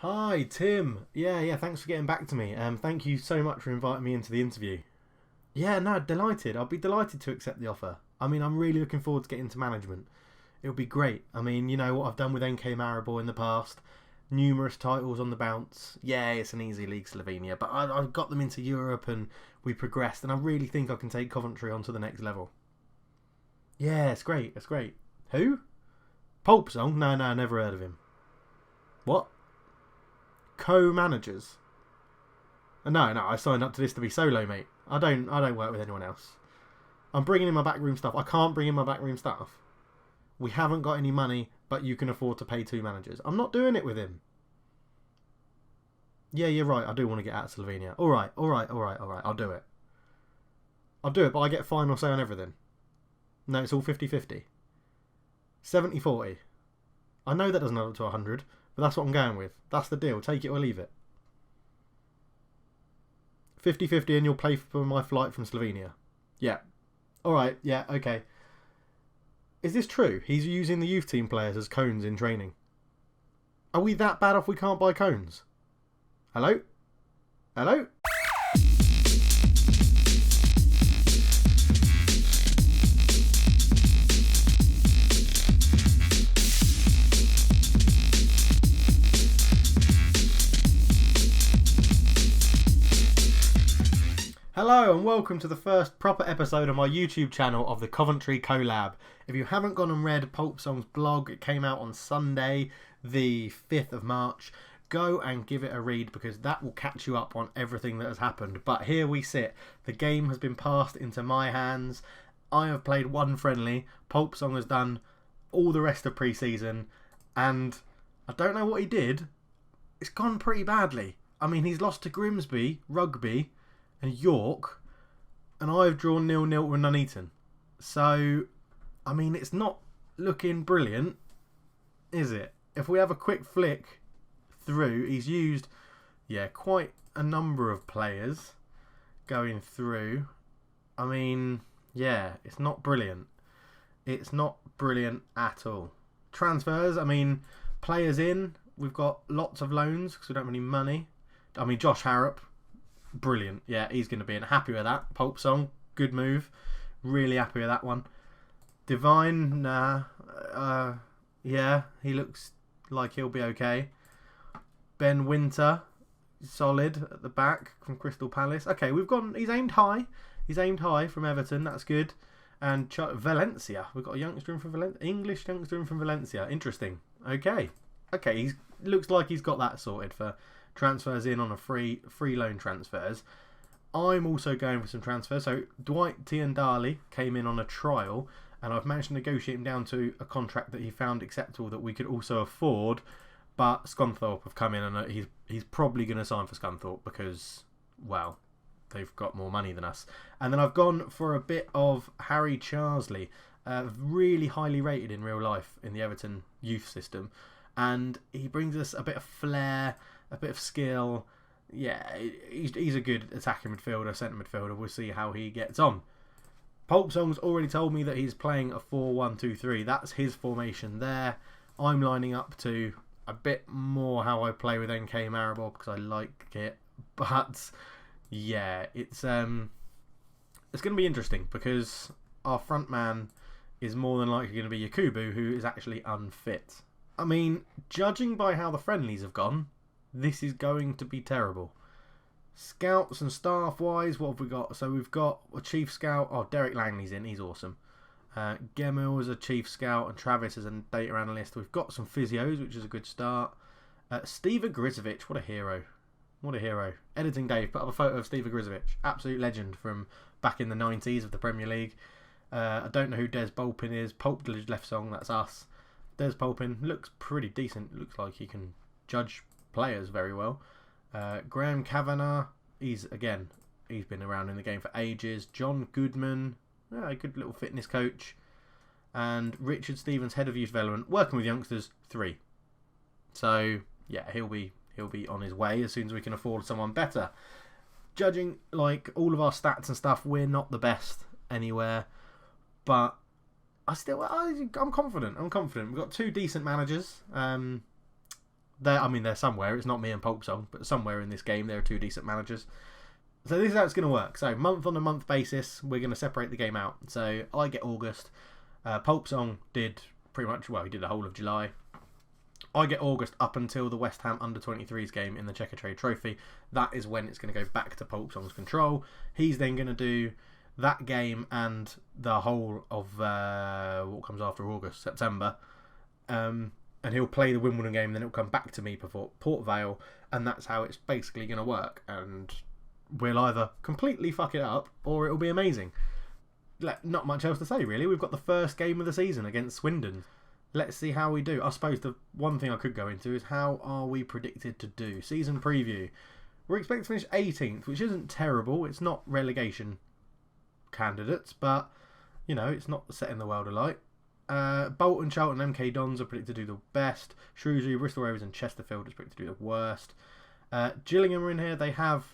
Hi, Tim. Yeah, thanks for getting back to me. Thank you so much for inviting me into the interview. Yeah, no, delighted. I'll be delighted to accept the offer. I mean, I'm really looking forward to getting into management. It'll be great. I mean, you know what I've done with NK Maribor in the past. Numerous titles on the bounce. Yeah, it's an easy league, Slovenia, but I've got them into Europe and we progressed, and I really think I can take Coventry onto the next level. Yeah, it's great. It's great. Who? PulpSong? No, never heard of him. What? Co-managers? No, I signed up to this to be solo, mate. I don't work with anyone else. I'm bringing in my backroom stuff. I can't bring in my backroom stuff. We haven't got any money, but you can afford to pay two managers. I'm not doing it with him. Yeah, you're right. I do want to get out of Slovenia. All right. I'll do it. But I get final say on everything. No, it's all 50-50. 70-40. I know that doesn't add up to 100, but that's what I'm going with. That's the deal. Take it or leave it. 50-50 and you'll pay for my flight from Slovenia. Yeah. Alright, yeah, okay. Is this true? He's using the youth team players as cones in training. Are we that bad off we can't buy cones? Hello? Hello? Hello and welcome to the first proper episode of my YouTube channel of the Coventry Collab. If you haven't gone and read PulpSong's blog, it came out on Sunday, the 5th of March. Go and give it a read because that will catch you up on everything that has happened. But here we sit. The game has been passed into my hands. I have played one friendly. PulpSong has done all the rest of pre-season. And I don't know what he did. It's gone pretty badly. I mean, he's lost to Grimsby, Rugby and York, and I've drawn 0-0 with Nuneaton. So, I mean, it's not looking brilliant, is it? If we have a quick flick through, he's used, quite a number of players going through. I mean, it's not brilliant. It's not brilliant at all. Transfers, I mean, players in, we've got lots of loans because we don't have any money. I mean, Josh Harrop, brilliant. Yeah, he's going to be in. Happy with that. PulpSong, good move. Really happy with that one. Divine, nah. He looks like he'll be okay. Ben Winter, solid at the back from Crystal Palace. Okay, he's aimed high. He's aimed high from Everton. That's good. And Valencia. We've got a youngster in from Valencia. English youngster in from Valencia. Interesting. Okay, he looks like he's got that sorted for transfers in on a free loan transfers. I'm also going for some transfers. So Dwight Tiendali came in on a trial and I've managed to negotiate him down to a contract that he found acceptable that we could also afford. But Scunthorpe have come in and he's probably going to sign for Scunthorpe because, well, they've got more money than us. And then I've gone for a bit of Harry Charsley, really highly rated in real life in the Everton youth system. And he brings us a bit of flair, a bit of skill. Yeah, he's a good attacking midfielder, centre midfielder. We'll see how he gets on. PulpSong's already told me that he's playing a 4-1-2-3. That's his formation there. I'm lining up to a bit more how I play with NK Maribor because I like it. But yeah, it's going to be interesting because our front man is more than likely going to be Yakubu, who is actually unfit. I mean, judging by how the friendlies have gone, this is going to be terrible. Scouts and staff-wise, what have we got? So we've got a chief scout. Oh, Derek Langley's in. He's awesome. Gemmill is a chief scout and Travis is a data analyst. We've got some physios, which is a good start. Steve Grizovic, what a hero. What a hero. Editing Dave put up a photo of Steve Grizovic. Absolute legend from back in the 90s of the Premier League. I don't know who Des Bulpin is. Pulp left song, that's us. Des Bulpin looks pretty decent. Looks like he can judge players very well. Graham Kavanagh, he's been around in the game for ages. John Goodman, a good little fitness coach. And Richard Stevens, head of youth development, working with youngsters, 3. So yeah, he'll be on his way as soon as we can afford someone better. Judging like all of our stats and stuff, we're not the best anywhere, but I'm confident. We've got 2 decent managers. They're somewhere. It's not me and PulpSong, but somewhere in this game there are two decent managers. So this is how it's going to work. So month on a month basis, we're going to separate the game out. So I get August. PulpSong did pretty much, well, he did the whole of July. I get August up until the West Ham under-23s game in the Checker Trade Trophy. That is when it's going to go back to PulpSong's control. He's then going to do that game and the whole of what comes after August, September. And he'll play the Wimbledon game, then it'll come back to me before Port Vale, and that's how it's basically going to work. And we'll either completely fuck it up, or it'll be amazing. Not much else to say, really. We've got the first game of the season against Swindon. Let's see how we do. I suppose the one thing I could go into is how are we predicted to do? Season preview. We're expected to finish 18th, which isn't terrible. It's not relegation candidates, but, you know, it's not setting the world alight. Bolton, Charlton, MK Dons are predicted to do the best. Shrewsbury, Bristol Rovers and Chesterfield is predicted to do the worst. Gillingham are in here. They have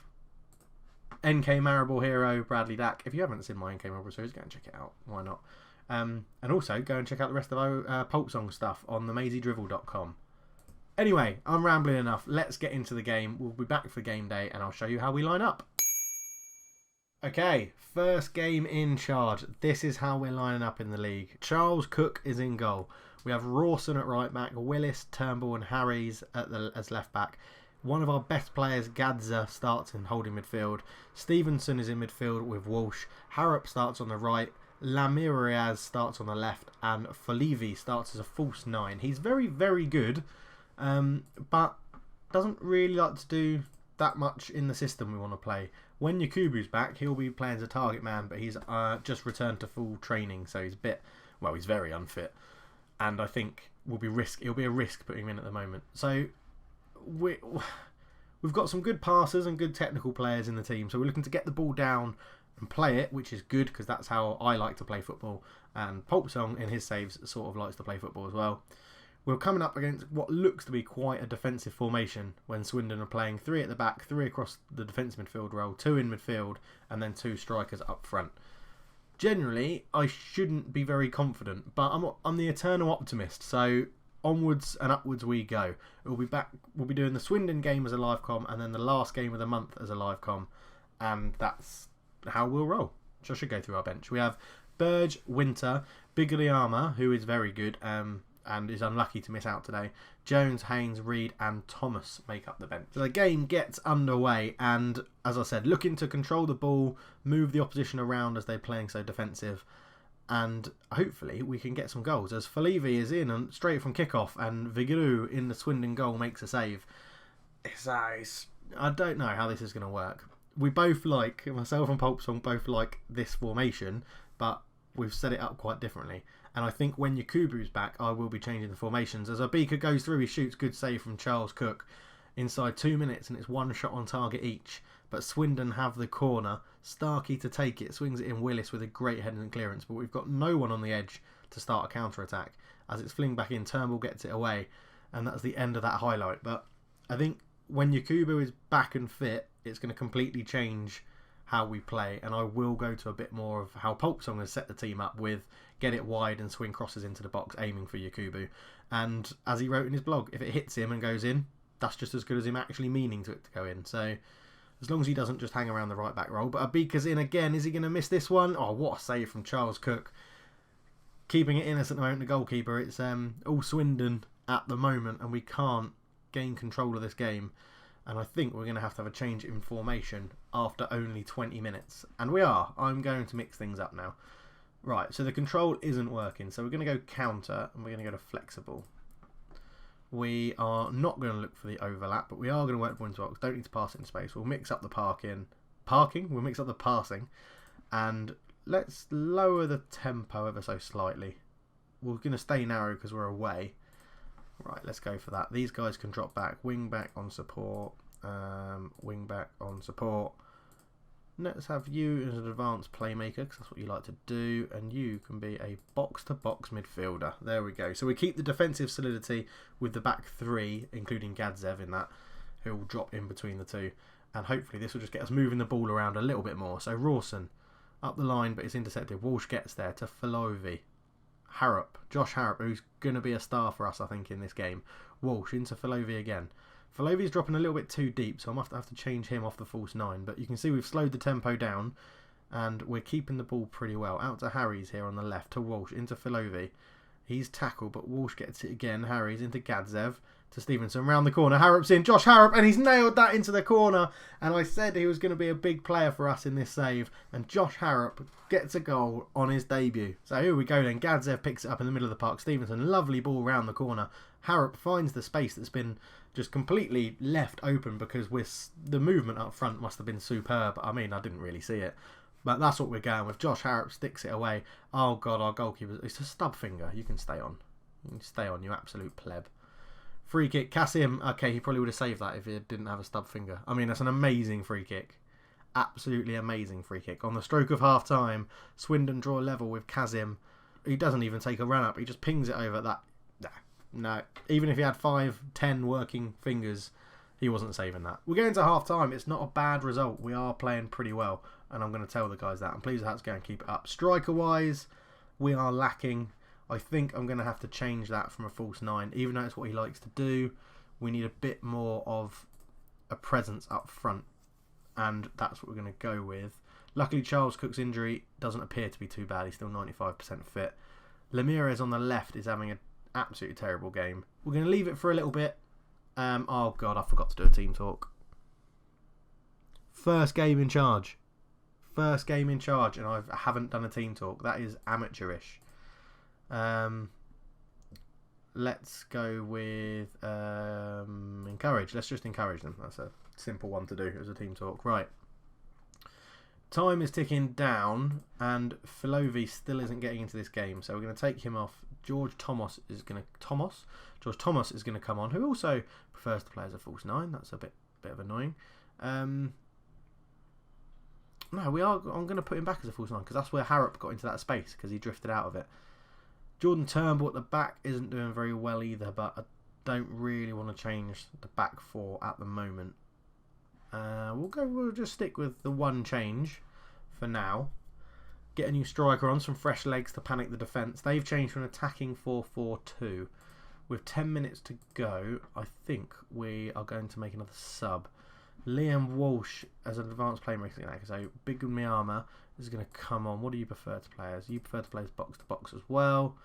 NK Maribor hero Bradley Dack. If you haven't seen my NK Maribor series, go and check it out. Why not? And also go and check out the rest of our PulpSong stuff on themazydrivel.com. Anyway, I'm rambling enough. Let's get into the game. We'll be back for game day and I'll show you how we line up. Okay, first game in charge. This is how we're lining up in the league. Charles Cook is in goal. We have Rawson at right back, Willis, Turnbull and Harries as left back. One of our best players, Gadza, starts in holding midfield. Stevenson is in midfield with Walsh. Harrop starts on the right. Lamiriaz starts on the left. And Folivi starts as a false 9. He's very, very good, but doesn't really like to do that much in the system we want to play. When Yakubu's back, he'll be playing as a target man, but he's just returned to full training, so he's he's very unfit. And I think it'll be a risk putting him in at the moment. So we've got some good passers and good technical players in the team, so we're looking to get the ball down and play it, which is good because that's how I like to play football, and PulpSong in his saves sort of likes to play football as well. We're coming up against what looks to be quite a defensive formation when Swindon are playing 3 at the back, 3 across the defence midfield role, 2 in midfield and then 2 strikers up front. Generally, I shouldn't be very confident, but I'm the eternal optimist, so onwards and upwards we go. We'll be doing the Swindon game as a live com and then the last game of the month as a live com, and that's how we'll roll. So I should go through our bench. We have Burge, Winter, Bigliama, who is very good and is unlucky to miss out today. Jones, Haynes, Reed and Thomas make up the bench. So the game gets underway and, as I said, looking to control the ball, move the opposition around as they're playing so defensive, and hopefully we can get some goals as Folivi is in and straight from kickoff and Viguru in the Swindon goal makes a save. I don't know how this is going to work. We both myself and PulpSong both like this formation, but we've set it up quite differently. And I think when Yakubu's back, I will be changing the formations. As Abika goes through, he shoots good save from Charles Cook inside 2 minutes, and it's 1 shot on target each. But Swindon have the corner. Starkey to take it, swings it in Willis with a great head and clearance, but we've got no one on the edge to start a counter-attack. As it's flinged back in, Turnbull gets it away, and that's the end of that highlight. But I think when Yakubu is back and fit, it's going to completely change how we play, and I will go to a bit more of how PulpSong has set the team up with get it wide and swing crosses into the box aiming for Yakubu. And as he wrote in his blog, if it hits him and goes in, that's just as good as him actually meaning to it to go in. So as long as he doesn't just hang around the right back role. But Abika's in again. Is he going to miss this one? Oh, what a save from Charles Cook. Keeping it innocent at the moment, the goalkeeper. It's all Swindon at the moment, and we can't gain control of this game. And I think we're going to have a change in formation after only 20 minutes. And we are. I'm going to mix things up now. Right, so the control isn't working. So we're going to go counter and we're going to go to flexible. We are not going to look for the overlap, but we are going to work the box. Don't need to pass it in space. We'll mix up the We'll mix up the passing. And let's lower the tempo ever so slightly. We're going to stay narrow because we're away. Right, let's go for that. These guys can drop back. Wing back on support. Wing back on support. Let's have you as an advanced playmaker because that's what you like to do. And you can be a box-to-box midfielder. There we go. So we keep the defensive solidity with the back 3, including Gadzev in that, who will drop in between the 2. And hopefully this will just get us moving the ball around a little bit more. So Rawson up the line, but it's intercepted. Walsh gets there to Folovi. Harrop, Josh Harrop, who's going to be a star for us, I think, in this game. Walsh into Filovi again. Filovi's dropping a little bit too deep, so I must have to change him off the false 9. But you can see we've slowed the tempo down, and we're keeping the ball pretty well. Out to Harries here on the left, to Walsh, into Filovi. He's tackled, but Walsh gets it again. Harries into Gadzev, to Stevenson, round the corner. Harrop's in, Josh Harrop, and he's nailed that into the corner. And I said he was going to be a big player for us in this save. And Josh Harrop gets a goal on his debut. So here we go then. Gadzev picks it up in the middle of the park. Stevenson, lovely ball round the corner. Harrop finds the space that's been just completely left open because the movement up front must have been superb. I mean, I didn't really see it. But that's what we're going with. Josh Harrop sticks it away. Oh, God, our goalkeeper. It's a stub finger. You can stay on. You can stay on, you absolute pleb. Free kick. Kasim. Okay, he probably would have saved that if he didn't have a stub finger. I mean, that's an amazing free kick. Absolutely amazing free kick. On the stroke of half-time, Swindon draw level with Kasim. He doesn't even take a run-up. He just pings it over that. No. Even if he had 5, 10 working fingers, he wasn't saving that. We're going to half-time. It's not a bad result. We are playing pretty well. And I'm going to tell the guys that. I'm pleased with how it's going to keep it up. Striker-wise, we are lacking. I think I'm going to have to change that from a false 9. Even though it's what he likes to do, we need a bit more of a presence up front. And that's what we're going to go with. Luckily, Charles Cook's injury doesn't appear to be too bad. He's still 95% fit. Ramirez on the left is having an absolutely terrible game. We're going to leave it for a little bit. Oh, God, I forgot to do a team talk. First game in charge. First game in charge, and I haven't done a team talk. That is amateurish. Let's go with encourage. Let's just encourage them. That's a simple one to do as a team talk. Right. Time is ticking down, and Filovi still isn't getting into this game, so we're going to take him off. George Thomas is going to come on, who also prefers to play as a false 9. That's a bit of annoying. No, I'm going to put him back as a false 9 because that's where Harrop got into that space because he drifted out of it. Jordan Turnbull at the back isn't doing very well either, but I don't really want to change the back 4 at the moment. We'll just stick with the one change for now. Get a new striker on, some fresh legs to panic the defence. They've changed from an attacking 4-4-2. With 10 minutes to go, I think we are going to make another sub. Liam Walsh as an advanced playmaker. So Big Miyama is going to come on. What do you prefer to play as? You prefer to play as box to box as well.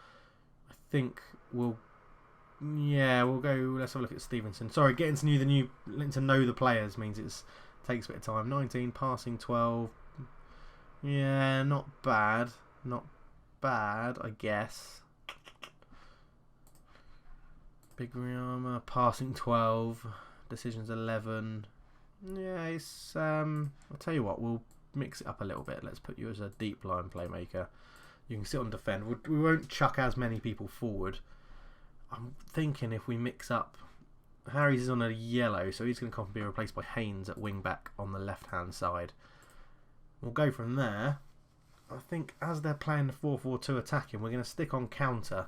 I think we'll go. Let's have a look at Stevenson. Sorry, getting to know the players means it takes a bit of time. 19 passing, 12. Yeah, not bad. Not bad, I guess. Big Miyama passing 12. Decisions 11. Yeah, it's I'll tell you what, we'll mix it up a little bit. Let's put you as a deep line playmaker. You can sit on defend. We won't chuck as many people forward. I'm thinking if we mix up, Harry's is on a yellow, so he's going to come and be replaced by Haynes at wing back on the left hand side. We'll go from there. I think as they're playing the 4-4-2 attacking, we're going to stick on counter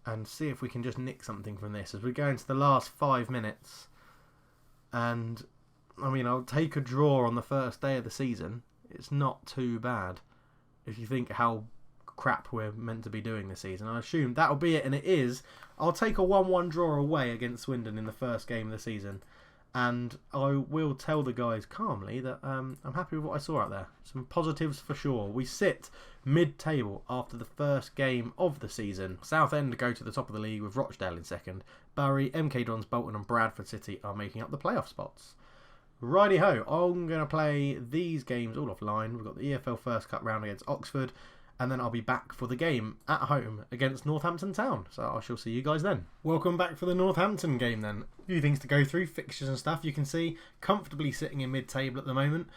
and see if we can just nick something from this as we go into the last 5 minutes. And I mean, I'll take a draw on the first day of the season. It's not too bad if you think how crap we're meant to be doing this season. I assume that'll be it, and it is. I'll take a 1-1 draw away against Swindon in the first game of the season, and I will tell the guys calmly that I'm happy with what I saw out there. Some positives for sure. We sit mid-table after the first game of the season. Southend go to the top of the league with Rochdale in second. Bury, MK Dons, Bolton and Bradford City are making up the playoff spots. Righty-ho, I'm going to play these games all offline. We've got the EFL First Cup round against Oxford, and then I'll be back for the game at home against Northampton Town. So I shall see you guys then. Welcome back for the Northampton game then. A few things to go through, fixtures and stuff. You can see comfortably sitting in mid-table at the moment.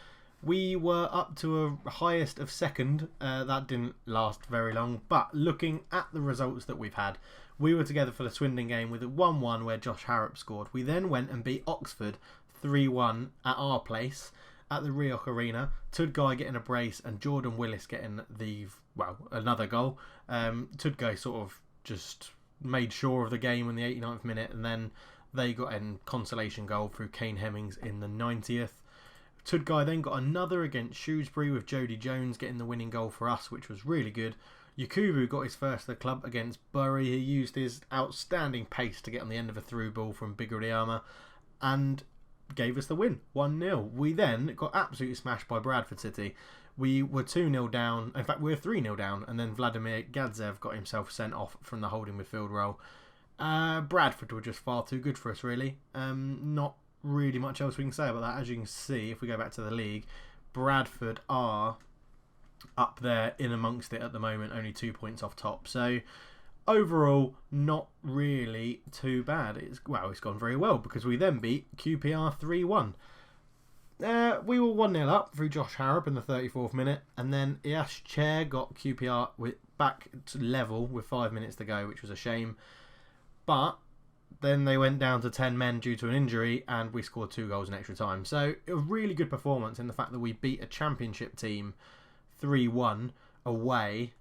We were up to a highest of second. That didn't last very long, but looking at the results that we've had, we were together for the Swindon game with a 1-1 where Josh Harrop scored. We then went and beat Oxford 3-1 at our place at the Rioch Arena. Tudgai getting a brace and Jordan Willis getting another goal. Tudgai sort of just made sure of the game in the 89th minute, and then they got a consolation goal through Kane Hemmings in the 90th. Tudgai then got another against Shrewsbury with Jody Jones getting the winning goal for us, which was really good. Yakubu got his first at the club against Bury. He used his outstanding pace to get on the end of a through ball from Bigoriyama and gave us the win, 1-0. We then got absolutely smashed by Bradford City. We were 2-0 down. In fact, we were 3-0 down, and then Vladimir Gadzev got himself sent off from the holding midfield role. Bradford were just far too good for us, really. Not really much else we can say about that. As you can see, if we go back to the league, Bradford are up there in amongst it at the moment, only 2 points off top. So overall, not really too bad. It's gone very well because we then beat QPR 3-1. We were 1-0 up through Josh Harrop in the 34th minute, and then Iash Chair got QPR back to level with 5 minutes to go, which was a shame. But then they went down to 10 men due to an injury, and we scored 2 goals in extra time. So a really good performance in the fact that we beat a championship team 3-1 away,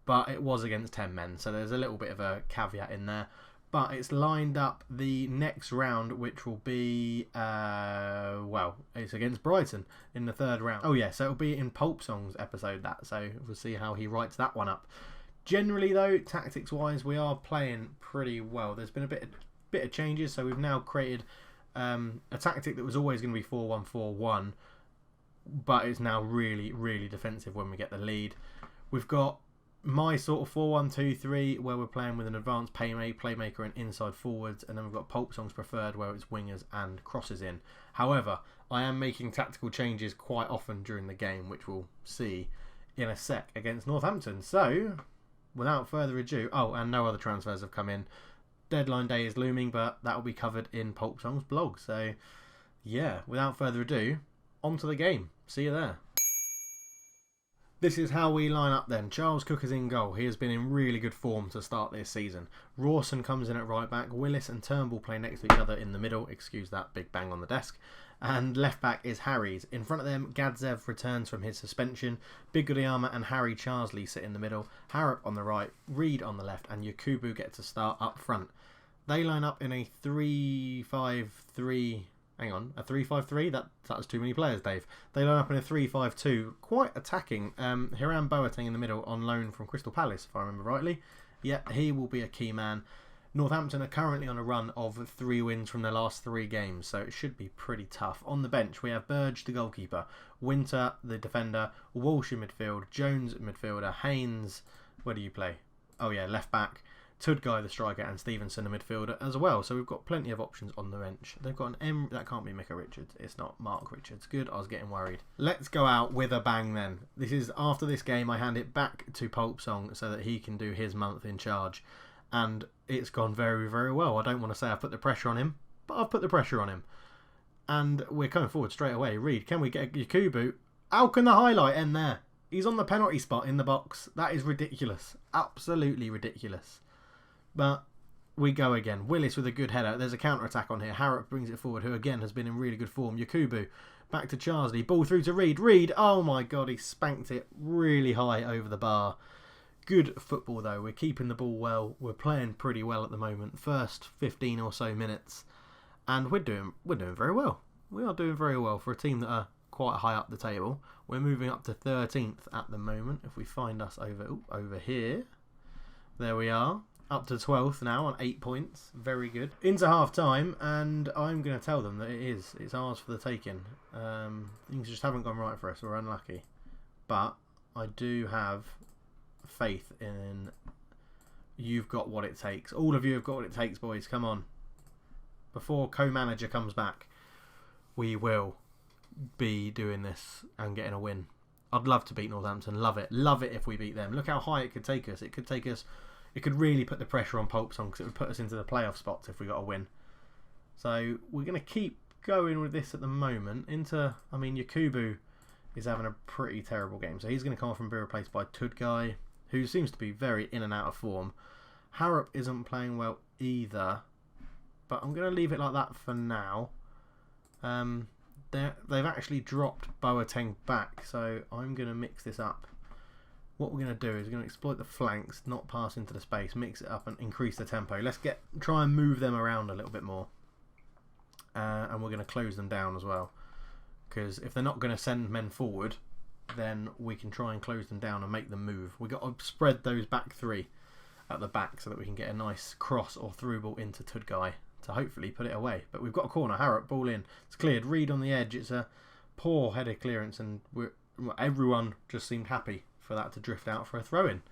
but it was against 10 men, so there's a little bit of a caveat in there. But it's lined up the next round, which will be, it's against Brighton in the 3rd round. Oh yeah, so it'll be in PulpSong's episode, so we'll see how he writes that one up. Generally though, tactics-wise, we are playing pretty well. There's been a bit of changes, so we've now created a tactic that was always going to be 4-1-4-1, but it's now really, really defensive when we get the lead. We've got my sort of 4-1-2-3 where we're playing with an advanced playmaker and inside forwards, and then we've got PulpSong's preferred where it's wingers and crosses in. However, I am making tactical changes quite often during the game, which we'll see in a sec against Northampton. So, without further ado, and no other transfers have come in. Deadline day is looming, but that will be covered in PulpSong's blog. So, yeah, without further ado, on to the game. See you there. This is how we line up then. Charles Cook is in goal. He has been in really good form to start this season. Rawson comes in at right back. Willis and Turnbull play next to each other in the middle. Excuse that big bang on the desk. And left back is Harry's. In front of them, Gadzev returns from his suspension. Bigoriyama and Harry Charsley sit in the middle. Harrop on the right, Reed on the left, and Yakubu gets to start up front. They line up in a 3-5-3... Hang on, a 3-5-3? That was too many players, Dave. They line up in a 3-5-2, quite attacking. Hiram Boateng in the middle on loan from Crystal Palace, if I remember rightly. Yeah, he will be a key man. Northampton are currently on a run of 3 wins from their last 3 games, so it should be pretty tough. On the bench, we have Burge, the goalkeeper, Winter, the defender, Walsh in midfield, Jones midfielder, Haynes, where do you play? Oh yeah, left back. Tudguy the striker and Stevenson the midfielder as well. So we've got plenty of options on the bench. They've got an M. That can't be Micah Richards. It's not Mark Richards. Good. I was getting worried. Let's go out with a bang then. This is after this game. I hand it back to PulpSong so that he can do his month in charge. And it's gone very, very well. I don't want to say I've put the pressure on him, but I've put the pressure on him. And we're coming forward straight away. Reed, can we get Yakubu? How can the highlight end there? He's on the penalty spot in the box. That is ridiculous. Absolutely ridiculous. But we go again. Willis with a good header. There's a counter-attack on here. Harrop brings it forward, who again has been in really good form. Yakubu back to Charsley. Ball through to Reed. Reed, oh my God, he spanked it really high over the bar. Good football though. We're keeping the ball well. We're playing pretty well at the moment. First 15 or so minutes. And we're doing very well. We are doing very well for a team that are quite high up the table. We're moving up to 13th at the moment. If we find us over here. There we are. Up to 12th now on 8 points. Very good. Into half time, and I'm going to tell them that it's ours for the taking. Things just haven't gone right for us. We're unlucky. But I do have faith in you've got what it takes. All of you have got what it takes, boys. Come on. Before co-manager comes back, we will be doing this and getting a win. I'd love to beat Northampton. Love it. Love it if we beat them. Look how high it could take us. It could really put the pressure on PulpSong because it would put us into the playoff spots if we got a win. So we're going to keep going with this at the moment. Yakubu is having a pretty terrible game. So he's going to come off and be replaced by Tudguy, who seems to be very in and out of form. Harrop isn't playing well either. But I'm going to leave it like that for now. They've actually dropped Boateng back. So I'm going to mix this up. What we're going to do is we're going to exploit the flanks, not pass into the space, mix it up and increase the tempo. Let's try and move them around a little bit more. And we're going to close them down as well. Because if they're not going to send men forward, then we can try and close them down and make them move. We've got to spread those back three at the back so that we can get a nice cross or through ball into Tudgai to hopefully put it away. But we've got a corner. Harrop, ball in. It's cleared. Reed on the edge. It's a poor headed clearance, and everyone just seemed happy for that to drift out for a throw-in.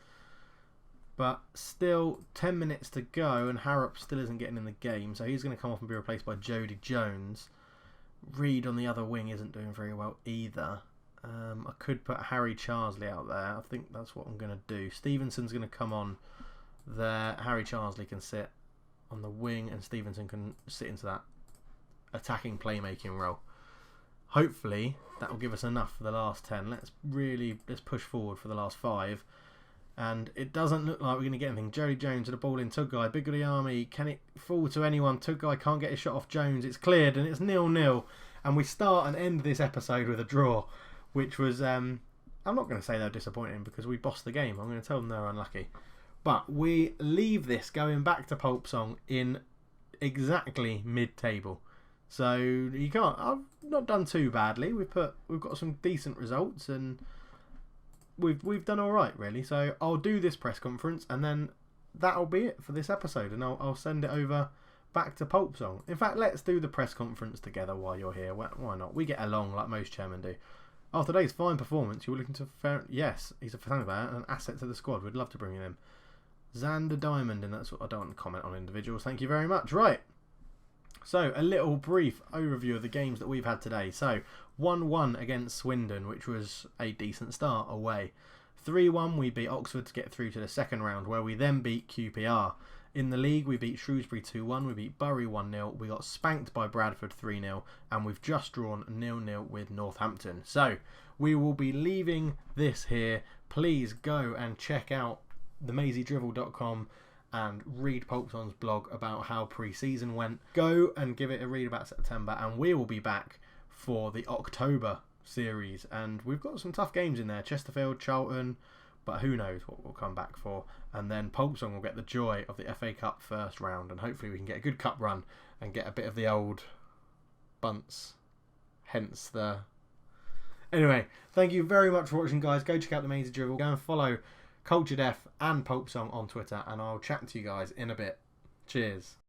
But still 10 minutes to go, and Harrop still isn't getting in the game, so he's going to come off and be replaced by Jody Jones. Reed on the other wing isn't doing very well either. I could put Harry Charsley out there. I think that's what I'm going to do. Stevenson's going to come on there. Harry Charsley can sit on the wing, and Stevenson can sit into that attacking playmaking role. Hopefully that will give us enough for the last 10. Let's push forward for the last 5. And it doesn't look like we're going to get anything. Jody Jones with the ball in. Tudgai, big of the army. Can it fall to anyone? Tudgai can't get his shot off Jones. It's cleared and it's 0-0. And we start and end this episode with a draw, which was, I'm not going to say they're disappointing because we bossed the game. I'm going to tell them they're unlucky. But we leave this going back to PulpSong in exactly mid-table. So you can't. I've not done too badly. We've got some decent results and we've done all right really. So I'll do this press conference and then that'll be it for this episode, and I'll send it over back to PulpSong. In fact, let's do the press conference together while you're here. Why not? We get along like most chairmen do. After today's fine performance, you were looking to yes, he's a fan player and an asset to the squad. We'd love to bring him in. Xander Diamond, and that's what I don't want to comment on individuals. Thank you very much. Right. So, a little brief overview of the games that we've had today. So, 1-1 against Swindon, which was a decent start away. 3-1, we beat Oxford to get through to the second round, where we then beat QPR. In the league, we beat Shrewsbury 2-1, we beat Bury 1-0, we got spanked by Bradford 3-0, and we've just drawn 0-0 with Northampton. So, we will be leaving this here. Please go and check out themazydrivel.com and read PulpSong's blog about how pre-season went. Go and give it a read about September, and we will be back for the October series. And we've got some tough games in there. Chesterfield, Charlton, but who knows what we'll come back for. And then PulpSong will get the joy of the FA Cup first round, and hopefully we can get a good cup run and get a bit of the old bunts. Hence the... Anyway, thank you very much for watching, guys. Go check out the Mazy Drivel. Go and follow Culture Def and PulpSong on Twitter, and I'll chat to you guys in a bit. Cheers.